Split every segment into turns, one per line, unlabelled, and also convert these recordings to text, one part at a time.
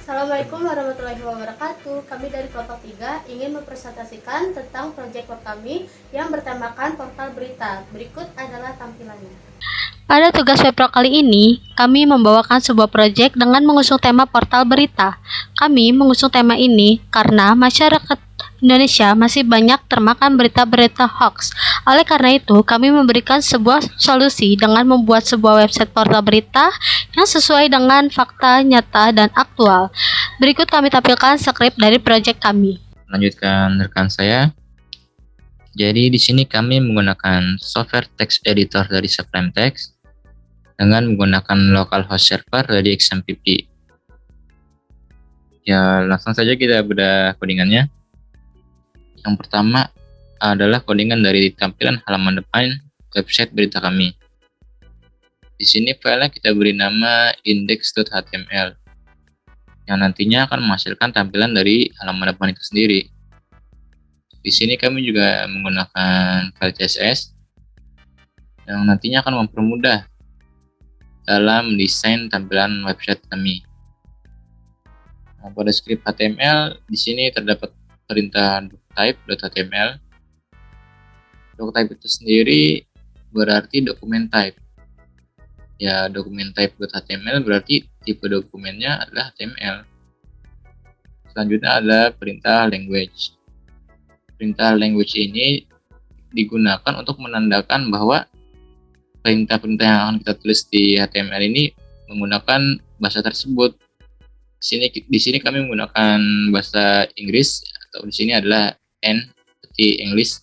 Assalamualaikum warahmatullahi wabarakatuh. Kami dari kelompok 3 ingin mempresentasikan tentang proyek web kami yang bertemakan portal berita. Berikut adalah tampilannya. Pada tugas web pro kali ini, kami membawakan sebuah proyek dengan mengusung tema portal berita. Kami mengusung tema ini karena masyarakat Indonesia masih banyak termakan berita-berita hoax. Oleh karena itu, kami memberikan sebuah solusi dengan membuat sebuah website portal berita yang sesuai dengan fakta nyata dan aktual. Berikut kami tampilkan skrip dari proyek kami.
Lanjutkan rekan saya. Jadi di sini kami menggunakan software text editor dari Sublime Text dengan menggunakan localhost server dari XMPP. Ya, langsung saja kita bedah codingannya. Yang pertama adalah codingan dari tampilan halaman depan website berita kami. Di sini filenya kita beri nama index.html yang nantinya akan menghasilkan tampilan dari halaman depan itu sendiri. Di sini kami juga menggunakan file CSS yang nantinya akan mempermudah dalam desain tampilan website kami. Nah, pada script HTML di sini terdapat perintah doctype.html. Doctype itu sendiri berarti dokumen type. Ya, dokumen type.html berarti tipe dokumennya adalah HTML. Selanjutnya ada perintah language. Perintah language ini digunakan untuk menandakan bahwa perintah-perintah yang akan kita tulis di HTML ini menggunakan bahasa tersebut. Di sini kami menggunakan bahasa Inggris, atau di sini adalah N seperti English.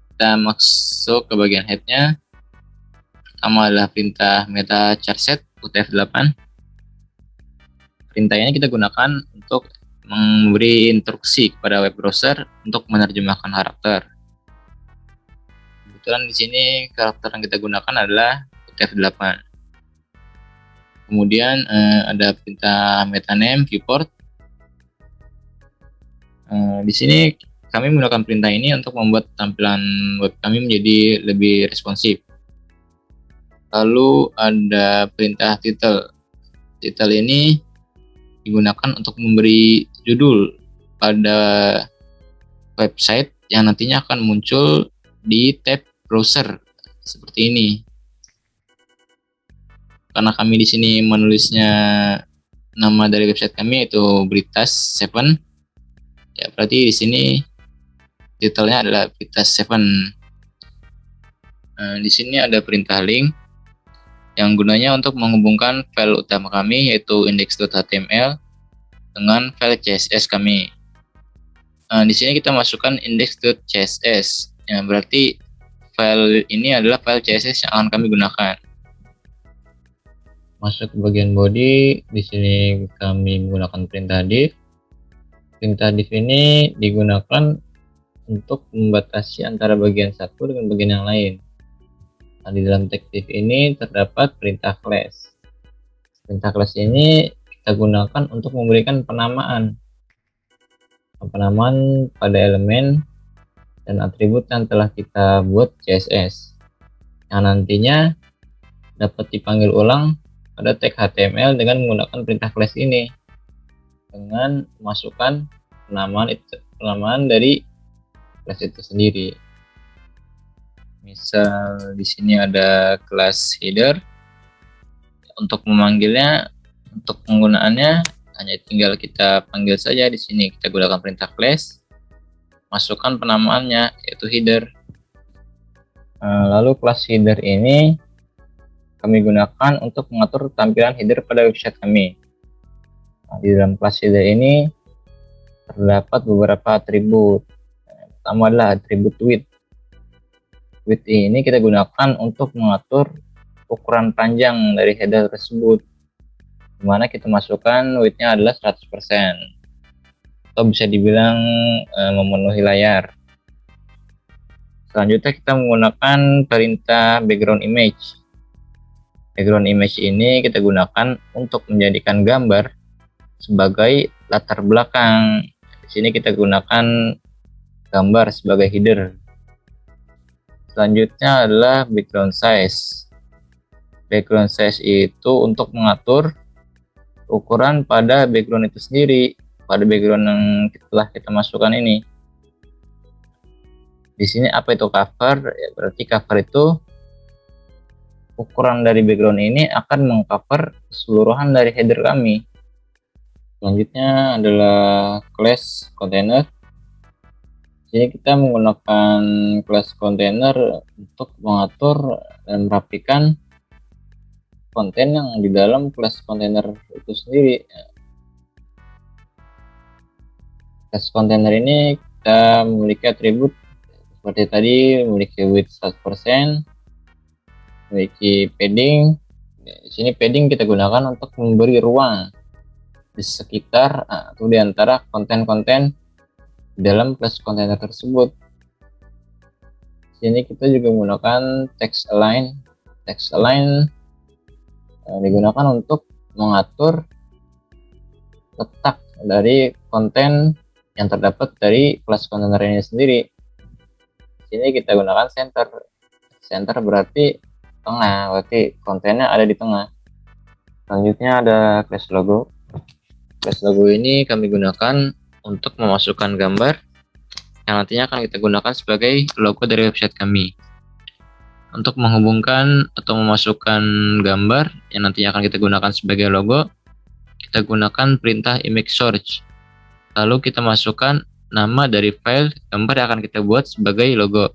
Kita masuk ke bagian head-nya. Pertama adalah perintah meta charset UTF-8. Perintah ini kita gunakan untuk memberi instruksi kepada web browser untuk menerjemahkan karakter. Kebetulan di sini karakter yang kita gunakan adalah UTF-8. Kemudian ada perintah metaname viewport. Di sini kami menggunakan perintah ini untuk membuat tampilan web kami menjadi lebih responsif. Lalu ada perintah title. Title ini digunakan untuk memberi judul pada website yang nantinya akan muncul di tab browser seperti ini. Karena kami di sini menulisnya nama dari website kami yaitu Britas 7, ya berarti di sini titelnya adalah Britas 7. Di sini ada perintah link yang gunanya untuk menghubungkan file utama kami yaitu index.html dengan file CSS kami. Di sini kita masukkan index.css, yang berarti file ini adalah file CSS yang akan kami gunakan. Masuk ke bagian body, di sini kami menggunakan perintah div. Perintah div ini digunakan untuk membatasi antara bagian satu dengan bagian yang lain. Nah, di dalam text div ini terdapat perintah class. Perintah class ini kita gunakan untuk memberikan penamaan pada elemen dan atribut yang telah kita buat CSS, yang nantinya dapat dipanggil ulang pada tag HTML dengan menggunakan perintah class ini dengan memasukkan penamaan dari class itu sendiri. Misal di sini ada class header. Untuk memanggilnya, untuk penggunaannya hanya tinggal kita panggil saja. Di sini kita gunakan perintah class, masukkan penamaannya yaitu header. Lalu class header ini kami gunakan untuk mengatur tampilan header pada website kami. Nah, di dalam class header ini terdapat beberapa atribut. Pertama adalah atribut width. Width ini kita gunakan untuk mengatur ukuran panjang dari header tersebut, dimana kita masukkan width-nya adalah 100%, atau bisa dibilang memenuhi layar. Selanjutnya kita menggunakan perintah background image. Background image ini kita gunakan untuk menjadikan gambar sebagai latar belakang. Di sini kita gunakan gambar sebagai header. Selanjutnya adalah background size. Background size itu untuk mengatur ukuran pada background itu sendiri, pada background yang telah kita masukkan ini. Di sini apa itu cover? Ya, berarti cover itu ukuran dari background ini akan mengcover keseluruhan dari header kami. Selanjutnya adalah class container. Jadi kita menggunakan class container untuk mengatur dan merapikan konten yang di dalam class container itu sendiri. Class container ini kita memiliki atribut seperti tadi, memiliki width 100%, memiliki padding. Di sini padding kita gunakan untuk memberi ruang di sekitar atau di antara konten-konten dalam class container tersebut. Di sini kita juga menggunakan text align. Text align digunakan untuk mengatur letak dari konten yang terdapat dari class container ini sendiri. Di sini kita gunakan center. Center berarti tengah, berarti kontennya ada di tengah. Selanjutnya ada class logo. Class logo ini kami gunakan untuk memasukkan gambar yang nantinya akan kita gunakan sebagai logo dari website kami. Untuk menghubungkan atau memasukkan gambar yang nantinya akan kita gunakan sebagai logo, kita gunakan perintah image search. Lalu kita masukkan nama dari file gambar yang akan kita buat sebagai logo.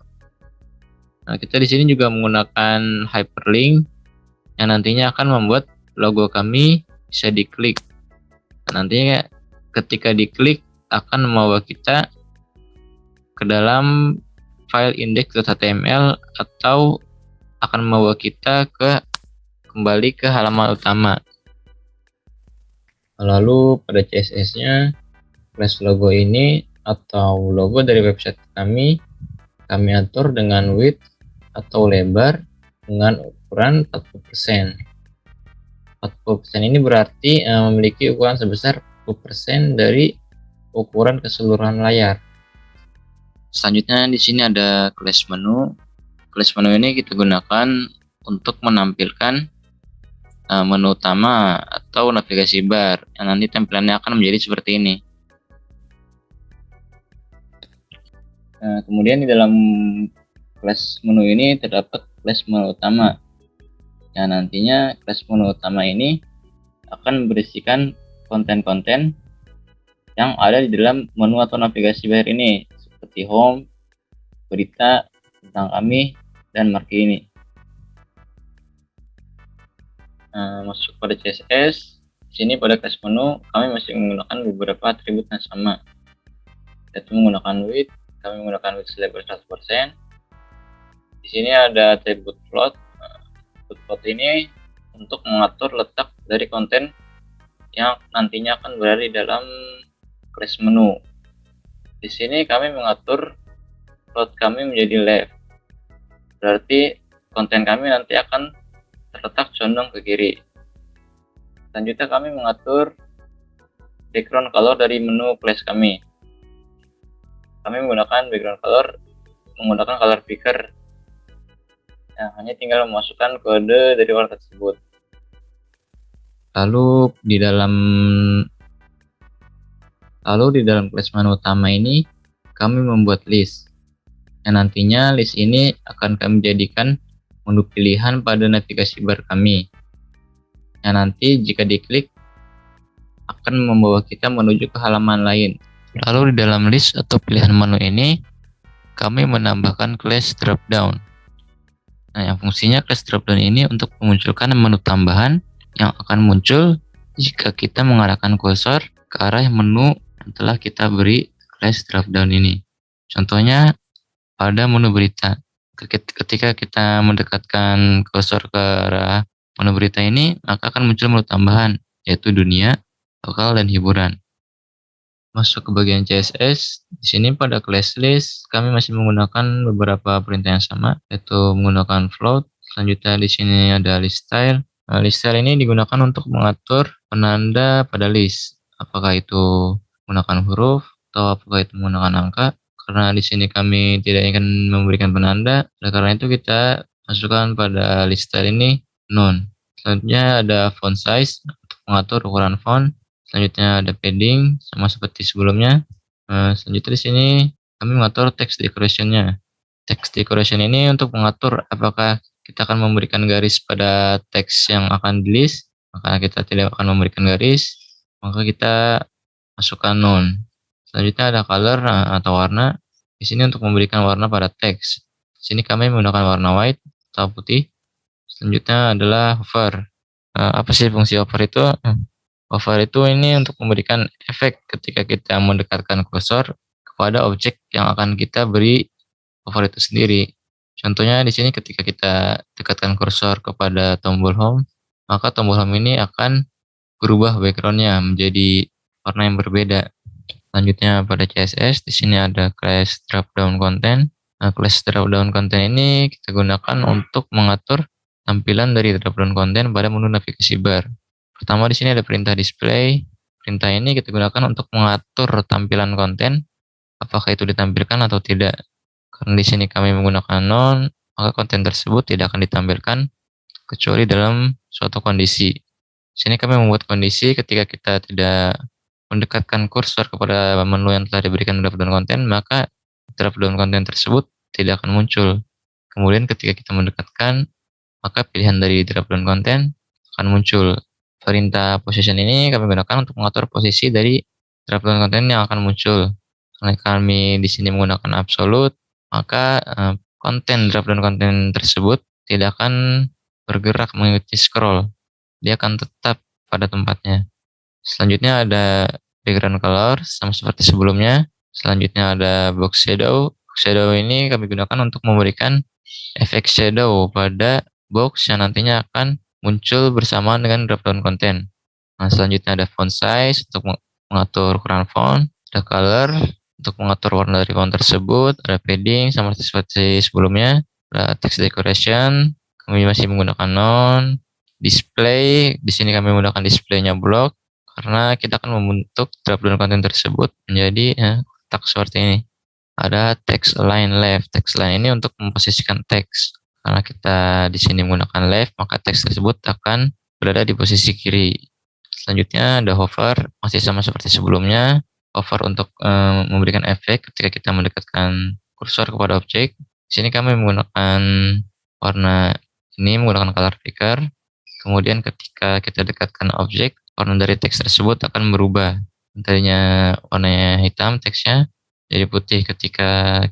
Nah, kita di sini juga menggunakan hyperlink yang nantinya akan membuat logo kami bisa diklik. Nah, nantinya ketika diklik akan membawa kita ke dalam file index.html atau akan membawa kita kembali ke halaman utama. Lalu pada CSS-nya, class logo ini atau logo dari website kami atur dengan width atau lebar dengan ukuran 40%. 40% ini berarti memiliki ukuran sebesar 40% dari ukuran keseluruhan layar. Selanjutnya di sini ada class menu. Class menu ini kita gunakan untuk menampilkan menu utama atau navigasi bar yang nanti tampilannya akan menjadi seperti ini. Kemudian di dalam class menu ini terdapat class menu utama yang nantinya class menu utama ini akan berisikan konten-konten yang ada di dalam menu atau navigasi bar ini seperti home, berita tentang kami, dan marquee ini. Masuk pada CSS. Di sini pada class menu kami masih menggunakan beberapa atribut yang sama, yaitu menggunakan width. Kami menggunakan width level 100%. Di sini ada atribut float. Float ini untuk mengatur letak dari konten yang nantinya akan berada di dalam class menu. Di sini kami mengatur float kami menjadi left. Berarti konten kami nanti akan terletak condong ke kiri. Selanjutnya kami mengatur background color dari menu class kami. Kami menggunakan background color menggunakan color picker. Nah, hanya tinggal memasukkan kode dari warna tersebut. Lalu di dalam class menu utama ini kami membuat list. Yang nantinya list ini akan kami jadikan menu pilihan pada navigasi bar kami. Yang nanti jika diklik akan membawa kita menuju ke halaman lain. Lalu di dalam list atau pilihan menu ini kami menambahkan class dropdown. Nah, yang fungsinya class dropdown ini untuk memunculkan menu tambahan yang akan muncul jika kita mengarahkan kursor ke arah menu yang telah kita beri class dropdown ini. Contohnya pada menu berita. Ketika kita mendekatkan kursor ke arah menu berita ini, maka akan muncul menu tambahan, yaitu dunia, lokal, dan hiburan. Masuk ke bagian CSS. Di sini pada class list kami masih menggunakan beberapa perintah yang sama, yaitu menggunakan float. Selanjutnya di sini ada list style. List style ini digunakan untuk mengatur penanda pada list, apakah itu menggunakan huruf atau apakah itu menggunakan angka. Karena di sini kami tidak ingin memberikan penanda, oleh karena itu kita masukkan pada list style ini none. Selanjutnya ada font size. Untuk mengatur ukuran font. Selanjutnya ada padding sama seperti sebelumnya. Selanjutnya di sini kami mengatur text decoration-nya. Text decoration ini untuk mengatur apakah kita akan memberikan garis pada teks yang akan di-list, maka kita tidak akan memberikan garis, maka kita masukkan none. Selanjutnya ada color atau warna. Di sini untuk memberikan warna pada teks. Di sini kami menggunakan warna white atau putih. Selanjutnya adalah hover. Apa sih fungsi hover itu? Hover itu ini untuk memberikan efek ketika kita mendekatkan kursor kepada objek yang akan kita beri hover itu sendiri. Contohnya di sini ketika kita dekatkan kursor kepada tombol home, maka tombol home ini akan berubah backgroundnya menjadi warna yang berbeda. Selanjutnya pada CSS, di sini ada class dropdown content. Nah, class dropdown content ini kita gunakan untuk mengatur tampilan dari dropdown content pada menu navigasi bar. Pertama di sini ada perintah display. Perintah ini kita gunakan untuk mengatur tampilan konten, apakah itu ditampilkan atau tidak. Karena di sini kami menggunakan none, maka konten tersebut tidak akan ditampilkan kecuali dalam suatu kondisi. Di sini kami membuat kondisi ketika kita tidak mendekatkan kursor kepada menu yang telah diberikan dropdown konten, maka dropdown konten tersebut tidak akan muncul. Kemudian ketika kita mendekatkan, maka pilihan dari dropdown konten akan muncul. Perintah position ini kami gunakan untuk mengatur posisi dari dropdown konten yang akan muncul. Karena kami di sini menggunakan absolute, maka konten dropdown konten tersebut tidak akan bergerak mengikuti scroll. Dia akan tetap pada tempatnya. Selanjutnya ada background color sama seperti sebelumnya. Selanjutnya ada box shadow. Box shadow ini kami gunakan untuk memberikan efek shadow pada box yang nantinya akan muncul bersamaan dengan dropdown content. Nah, selanjutnya ada font size untuk mengatur ukuran font, ada color untuk mengatur warna dari font tersebut, ada padding sama seperti sebelumnya, ada text decoration, kami masih menggunakan none, display, di sini kami menggunakan displaynya block, karena kita akan membentuk dropdown content tersebut menjadi kotak seperti ini. Ada text align left. Text align ini untuk memposisikan teks. Karena kita di sini menggunakan left, maka teks tersebut akan berada di posisi kiri. Selanjutnya ada hover, masih sama seperti sebelumnya. Hover untuk memberikan efek ketika kita mendekatkan kursor kepada objek. Di sini kami menggunakan warna ini, menggunakan color picker. Kemudian ketika kita dekatkan objek, warna dari teks tersebut akan berubah. Tadinya warnanya hitam teksnya jadi putih ketika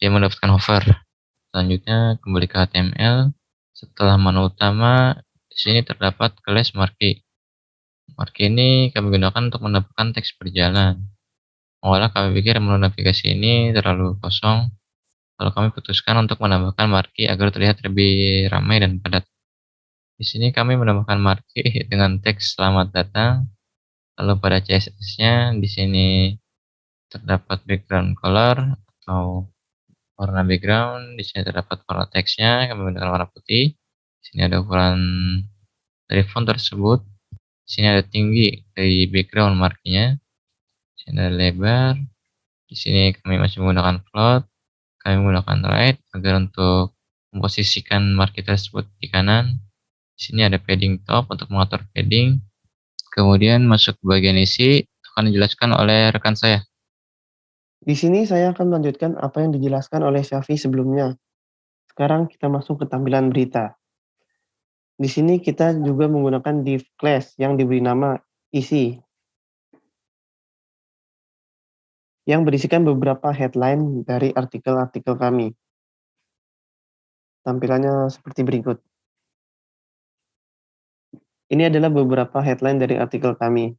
dia mendapatkan hover. Selanjutnya kembali ke HTML. Setelah menu utama, di sini terdapat class marquee. Marquee ini kami gunakan untuk mendapatkan teks berjalan. Awalnya kami pikir menu navigasi ini terlalu kosong, lalu kami putuskan untuk menambahkan marquee agar terlihat lebih ramai dan padat. Di sini kami menambahkan marquee dengan teks selamat datang. Lalu pada CSS-nya di sini terdapat background color atau warna background. Di sini terdapat warna teksnya, kami menggunakan warna putih. Di sini ada ukuran dari font tersebut. Di sini ada tinggi dari background marquee-nya. Di sini ada lebar. Di sini kami masih menggunakan float. Kami menggunakan right agar untuk memposisikan marquee tersebut di kanan. Di sini ada padding top untuk mengatur padding. Kemudian masuk ke bagian isi akan dijelaskan oleh rekan saya.
Di sini saya akan melanjutkan apa yang dijelaskan oleh Syafi sebelumnya. Sekarang kita masuk ke tampilan berita. Di sini kita juga menggunakan div class yang diberi nama isi, yang berisikan beberapa headline dari artikel-artikel kami. Tampilannya seperti berikut. Ini adalah beberapa headline dari artikel kami.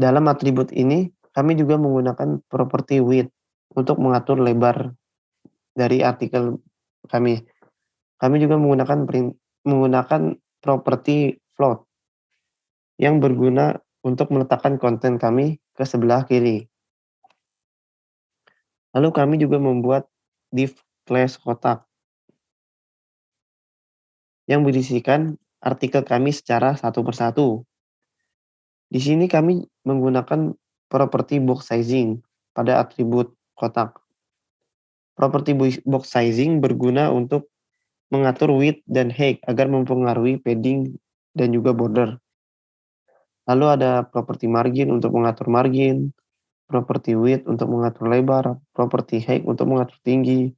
Dalam atribut ini, kami juga menggunakan properti width untuk mengatur lebar dari artikel kami. Kami juga menggunakan properti float yang berguna untuk meletakkan konten kami ke sebelah kiri. Lalu kami juga membuat div class kotak yang berisikan artikel kami secara satu persatu. Di sini kami menggunakan properti box sizing pada atribut kotak. Properti box sizing berguna untuk mengatur width dan height agar mempengaruhi padding dan juga border. Lalu ada properti margin untuk mengatur margin, properti width untuk mengatur lebar, properti height untuk mengatur tinggi,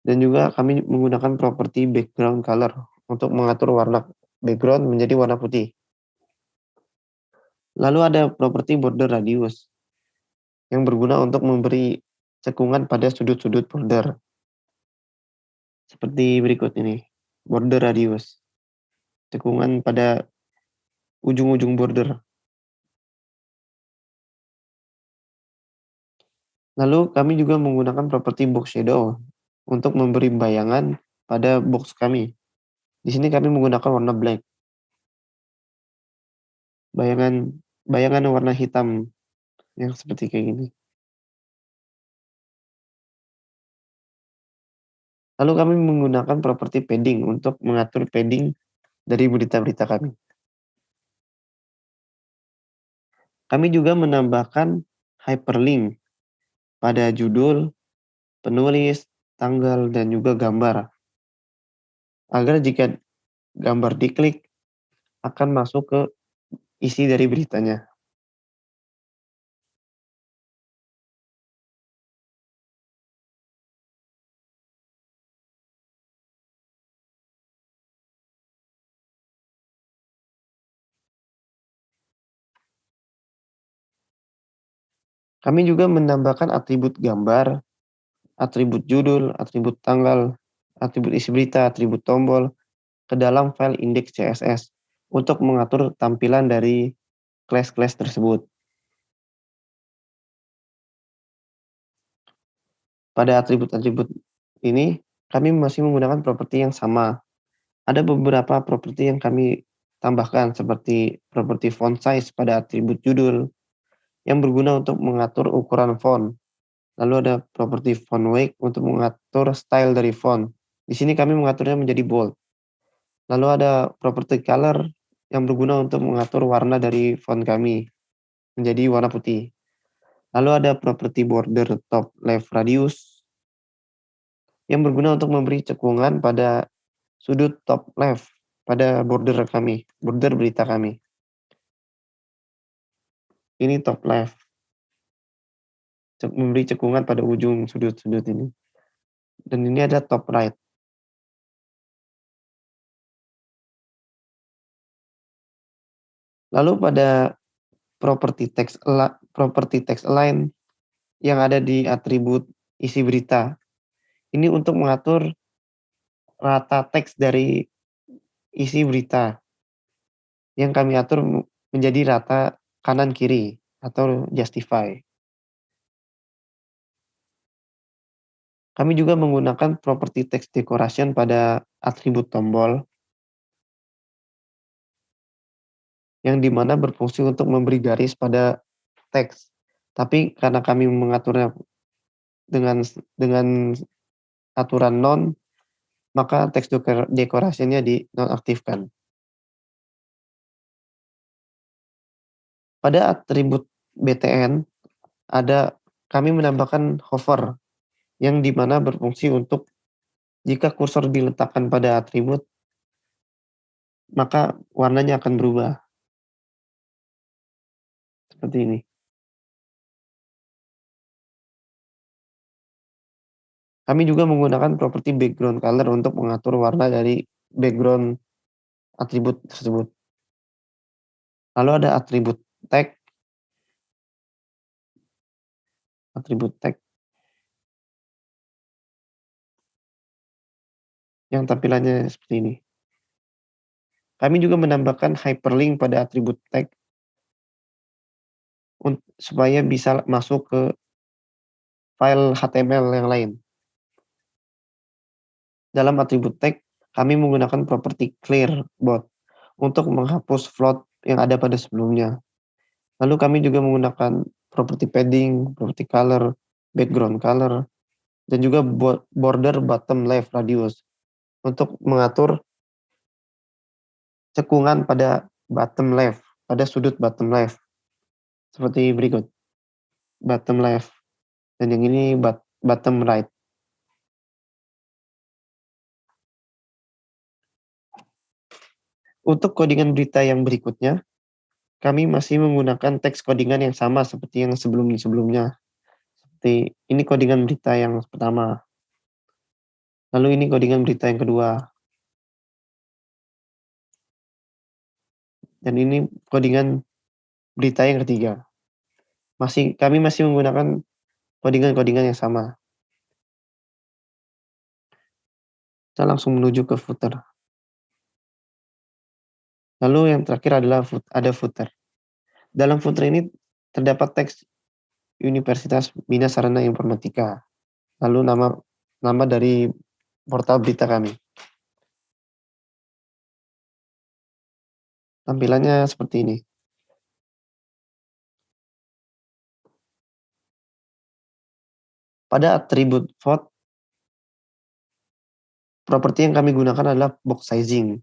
dan juga kami menggunakan properti background color untuk mengatur warna background menjadi warna putih. Lalu ada properti border radius yang berguna untuk memberi cekungan pada sudut-sudut border. Seperti berikut ini, border radius, cekungan pada ujung-ujung border. Lalu kami juga menggunakan properti box shadow untuk memberi bayangan pada box kami. Di sini kami menggunakan warna black. Bayangan warna hitam yang seperti kayak gini. Lalu kami menggunakan properti padding untuk mengatur padding dari berita-berita kami. Kami juga menambahkan hyperlink pada judul, penulis, tanggal, dan juga gambar. Agar jika gambar diklik, akan masuk ke isi dari beritanya. Kami juga menambahkan atribut gambar, atribut judul, atribut tanggal, atribut isi berita, atribut tombol ke dalam file index CSS untuk mengatur tampilan dari kelas-kelas tersebut. Pada atribut-atribut ini, kami masih menggunakan properti yang sama. Ada beberapa properti yang kami tambahkan seperti properti font size pada atribut judul yang berguna untuk mengatur ukuran font. Lalu ada properti font weight untuk mengatur style dari font. Di sini kami mengaturnya menjadi bold. Lalu ada properti color yang berguna untuk mengatur warna dari font kami menjadi warna putih. Lalu ada properti border top left radius yang berguna untuk memberi cekungan pada sudut top left pada border kami, border berita kami. Ini top left, memberi cekungan pada ujung sudut-sudut ini. Dan ini ada top right. Lalu pada properti text align yang ada di atribut isi berita. Ini untuk mengatur rata teks dari isi berita yang kami atur menjadi rata kanan kiri atau justify. Kami juga menggunakan properti text decoration pada atribut tombol yang dimana berfungsi untuk memberi garis pada teks. Tapi karena kami mengaturnya dengan aturan non, maka teks dekorasinya dinonaktifkan. Pada atribut BTN kami menambahkan hover yang dimana berfungsi untuk jika kursor diletakkan pada atribut, maka warnanya akan berubah. Seperti ini. Kami juga menggunakan properti background color untuk mengatur warna dari background atribut tersebut. Lalu ada atribut tag. Yang tampilannya seperti ini. Kami juga menambahkan hyperlink pada atribut tag supaya bisa masuk ke file HTML yang lain. Dalam atribut tag, kami menggunakan properti clear both untuk menghapus float yang ada pada sebelumnya. Lalu kami juga menggunakan properti padding, properti color, background color, dan juga border bottom left radius untuk mengatur cekungan pada bottom left pada sudut bottom left. Seperti berikut. Bottom left. Dan yang ini bottom right. Untuk codingan berita yang berikutnya, kami masih menggunakan teks codingan yang sama seperti yang sebelumnya. Seperti ini codingan berita yang pertama. Lalu ini codingan berita yang kedua. Dan ini codingan berita yang ketiga. Kami masih menggunakan codingan-codingan yang sama. Kita langsung menuju ke footer. Lalu yang terakhir adalah ada footer. Dalam footer ini terdapat teks Universitas Bina Sarana Informatika. Lalu nama dari portal berita kami. Tampilannya seperti ini. Pada atribut font, properti yang kami gunakan adalah box sizing,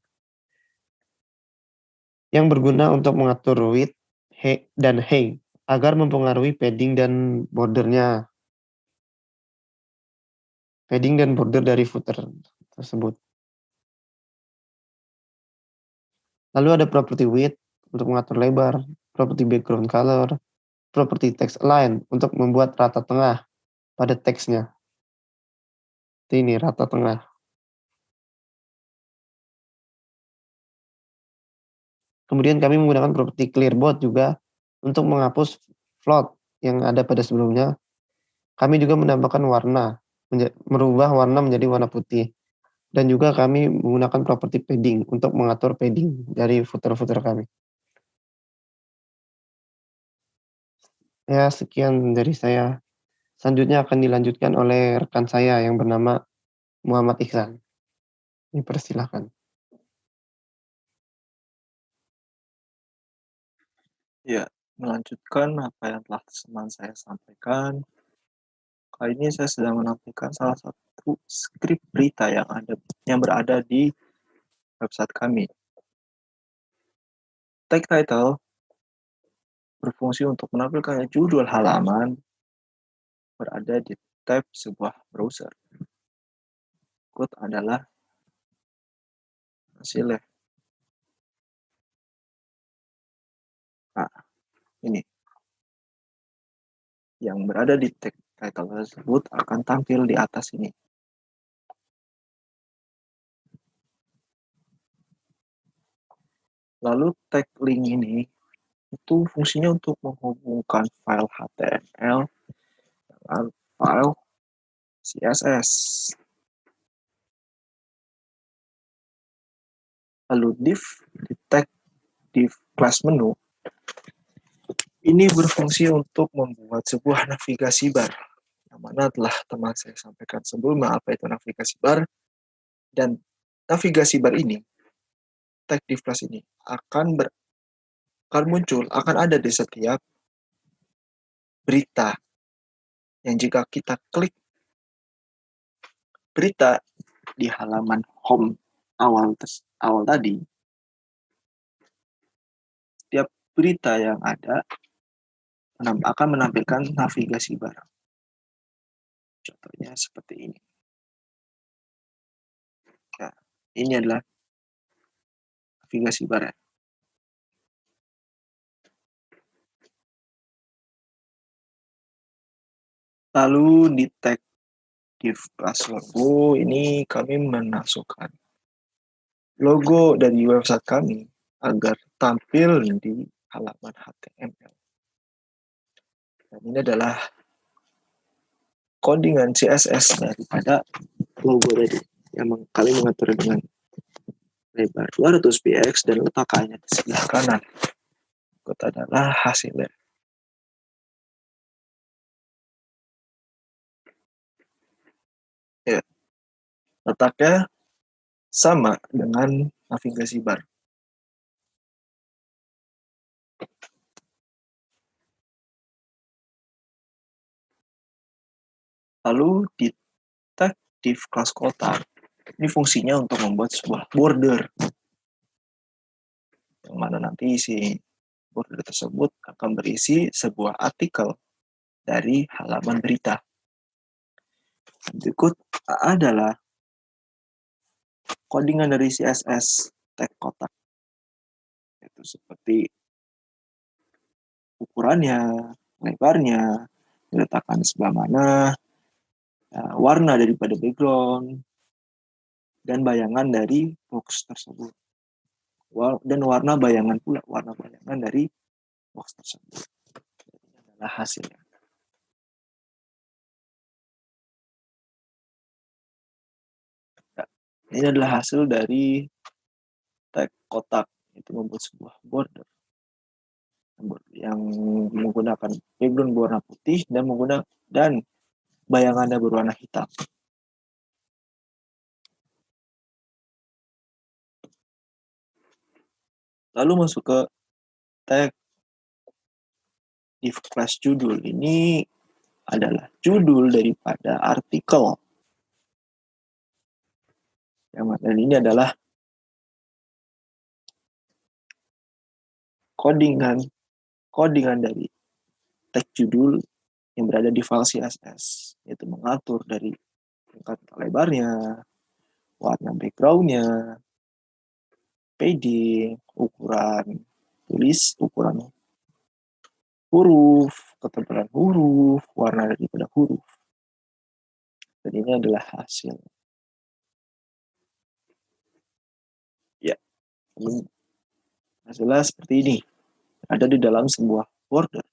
yang berguna untuk mengatur width dan height agar mempengaruhi padding dan bordernya. Padding dan border dari footer tersebut. Lalu ada property width untuk mengatur lebar, property background color, property text align untuk membuat rata tengah pada teksnya. Ini rata tengah. Kemudian kami menggunakan properti clearboard juga untuk menghapus float yang ada pada sebelumnya. Kami juga menambahkan warna, merubah warna menjadi warna putih. Dan juga kami menggunakan properti padding untuk mengatur padding dari footer-footer kami. Ya, sekian dari saya. Selanjutnya akan dilanjutkan oleh rekan saya yang bernama Muhammad Ihsan. Dipersilahkan.
Ya, melanjutkan apa yang telah teman saya sampaikan. Kali ini saya sedang menampilkan salah satu skrip berita yang berada di website kami. Tag title berfungsi untuk menampilkan judul halaman berada di tab sebuah browser. Berikut adalah hasilnya. Nah, ini. Yang berada di tag title tersebut akan tampil di atas ini. Lalu tag link ini itu fungsinya untuk menghubungkan file HTML dengan file CSS. Lalu div di tag div class menu ini berfungsi untuk membuat sebuah navigasi bar, yang mana telah teman saya sampaikan sebelumnya apa itu navigasi bar. Dan navigasi bar ini, tag div class ini akan ada di setiap berita yang jika kita klik berita di halaman home awal tadi, setiap berita yang ada akan menampilkan navigasi bar. Contohnya seperti ini. Nah, ini adalah navigasi bar. Lalu di tag div class logo ini kami memasukkan logo dari website kami agar tampil di halaman HTML. Dan ini adalah codingan CSS daripada logo tadi yang kami mengatur dengan lebar 200 px dan letakkannya di sebelah kanan. Itu adalah hasilnya. Ya, letaknya sama dengan navigasi bar. Lalu di tag div class kotak, ini fungsinya untuk membuat sebuah border. Yang mana nanti si border tersebut akan berisi sebuah artikel dari halaman berita. Berikut adalah codingan dari CSS tag kotak. Itu seperti ukurannya, lebarnya, diletakkan sebelah mana, warna daripada background, dan bayangan dari box tersebut. Dan warna bayangan pula, warna bayangan dari box tersebut. Ini adalah hasilnya. Ini adalah hasil dari tag kotak, itu membuat sebuah border yang menggunakan background berwarna putih dan bayangannya berwarna hitam. Lalu masuk ke tag div class judul. Ini adalah judul daripada artikel. Dan ini adalah codingan dari tag judul yang berada di file CSS, yaitu mengatur dari tingkat lebarnya, warna background-nya, padding, ukuran huruf, ketebalan huruf, warna daripada huruf. Dan ini adalah hasil. Ya, hasilnya seperti ini. Ada di dalam sebuah border.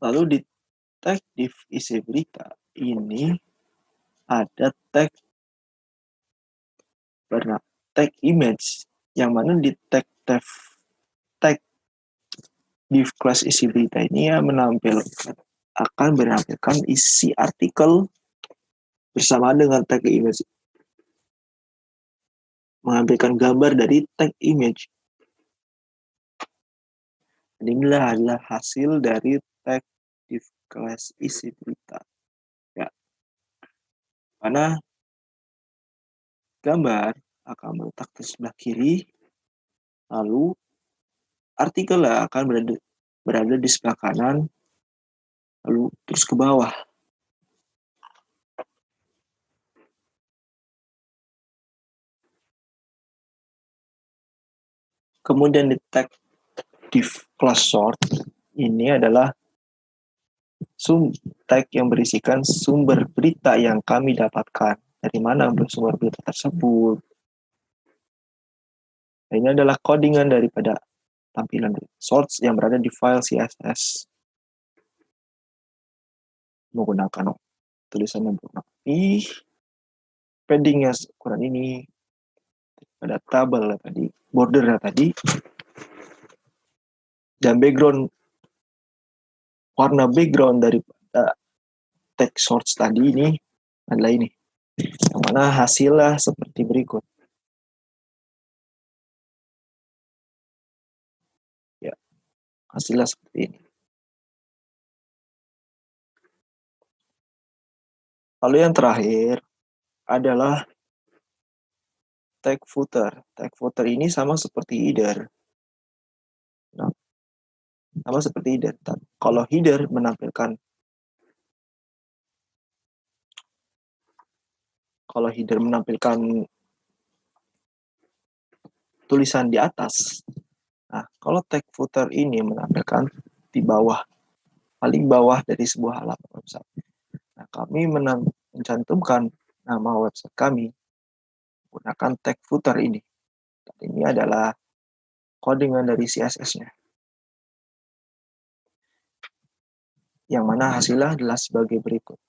Lalu di tag div isi berita ini ada tag image, yang mana di tag div class isi berita ini akan menampilkan isi artikel bersama dengan tag image, mengambilkan gambar dari tag image. Inilah adalah hasil dari tag div class isi berita. Ya, mana gambar akan meletak di sebelah kiri, lalu artikel akan berada di sebelah kanan, lalu terus ke bawah. Kemudian di tag div class sort, ini adalah tag yang berisikan sumber berita yang kami dapatkan. Dari mana sumber berita tersebut. Ini adalah codingan daripada tampilan source yang berada di file CSS. Menggunakan tulisan yang berwarna putih, paddingnya ukuran ini, pada tabel tadi, border tadi, dan warna background daripada text source tadi ini adalah ini, yang mana hasilnya seperti berikut. Ya, hasilnya seperti ini. Lalu yang terakhir adalah tag footer. Tag footer ini sama seperti header. Nah, sama seperti header. Kalau header menampilkan tulisan di atas. Nah, kalau tag footer ini menampilkan di bawah, paling bawah dari sebuah halaman website. Nah, kami mencantumkan nama website kami menggunakan tag footer ini. Dan ini adalah codingan dari CSS-nya. Yang mana hasilnya adalah sebagai berikut.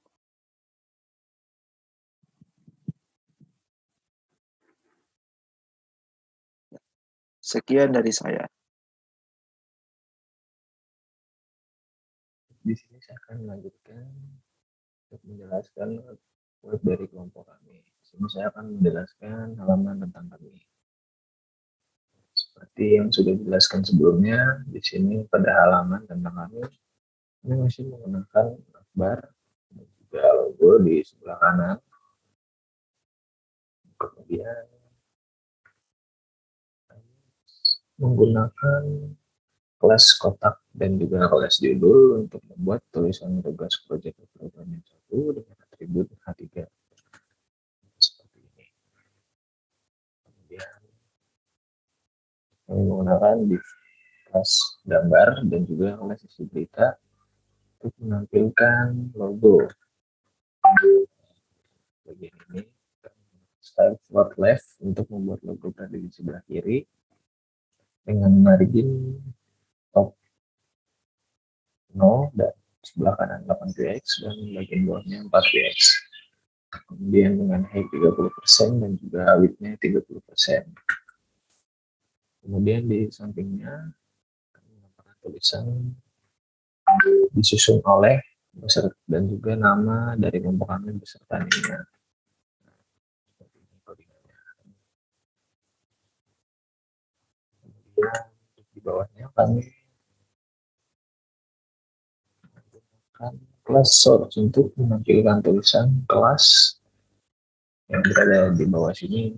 Sekian dari saya.
Di sini saya akan melanjutkan untuk menjelaskan web dari kelompok kami. Di sini saya akan menjelaskan halaman tentang kami. Seperti yang sudah dijelaskan sebelumnya, di sini pada halaman tentang kami, ini masih menggunakan akbar dan juga logo di sebelah kanan.
Kemudian menggunakan kelas kotak dan juga kelas judul untuk membuat tulisan tugas proyek programming 1 dengan atribut H3 seperti ini. Kemudian kami menggunakan di kelas gambar dan juga kelas isi berita untuk menampilkan logo. Bagian ini style forward left untuk membuat logo berada di sebelah kiri dengan margin top 0 dan sebelah kanan 8px dan bagian bawahnya 4px. Kemudian dengan height 30% dan juga width-nya 30%. Kemudian di sampingnya menggunakan tulisan disusun oleh beserta dan juga nama dari kelompok kami beserta nilainya. Seperti ini codingannya. Kemudian di bawahnya kami menggunakan kelas source untuk menampilkan tulisan kelas yang berada di bawah sini.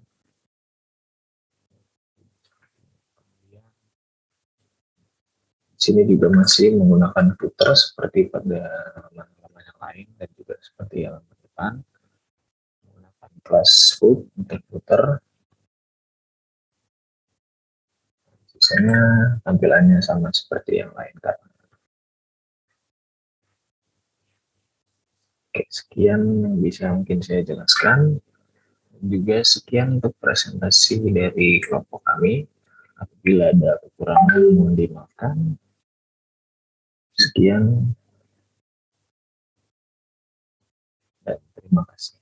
Di sini juga masih menggunakan footer seperti pada halaman yang lain dan juga seperti yang depan menggunakan kelas foot untuk footer. Sisanya tampilannya sama seperti yang lain kan. Oke, sekian yang bisa mungkin saya jelaskan. Juga sekian untuk presentasi dari kelompok kami. Apabila ada kekurangan mohon dimaafkan. Sekian dan terima kasih.